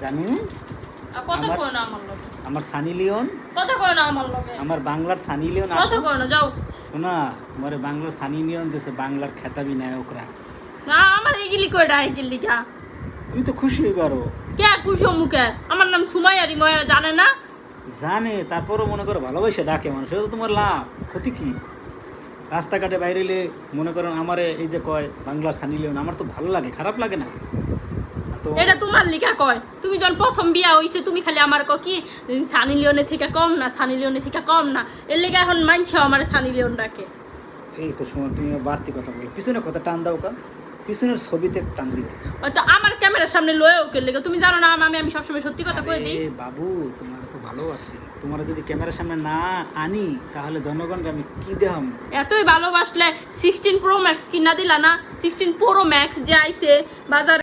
জানু কথা কই না আমার লগে, আমার সানি লিওন, কথা কই না আমার লগে, আমার বাংলার সানি লিওন কথা আসো কই না, যাও। শোনা, তোমার বাংলার সানি লিওন দেশে বাংলার খেতাবি নায়করা। না আমার এইগুলি কইডা এইগুলি কা তুমি তো খুশি হইবারো। কে খুশি মুখে? আমার নাম সুমাইয়ারি, ময়রা জানে না? জানে, তারপরও মনে করো ভালোবাসে ডাকে মানুষ, এটা তো তোমার লাভ, ক্ষতি কি? রাস্তাঘাটে বাইরে এলে মনে করেন আমারে এই যে কয় বাংলার সানি লিওন, আমার তো ভালো লাগে, খারাপ লাগে না তো। এটা তোমার লিখা কয়। তুমি যখন প্রথম বিয়া হইছে তুমি খালি আমার ক কি সানি লিওনের থেকে কম না, সানি লিওনের থেকে কম না, এর লেগে এখন মানছো আমার সানি লিওন ডাকে। এই তো সময় তুমি বাড়তি কথা বলো, পিছনের কথা টান দাও কা, পিছনের ছবিতে টান দিবে। হয়তো আমার ক্যামেরার সামনে লয়েও কে লেগে, তুমি জানো না আমি সবসময় সত্যি কথা কই দিই। আরে বাবু, তোমার তো ভালোবাসি, তোমার যদি ক্যামেরার সামনে না আনি তাহলে জনগণকে আমি কি দেখাম? এতই ভালোবাসলে 16 প্রো ম্যাক্স কিনা দিলা না? 16 প্রো ম্যাক্স যে আইছে বাজারে।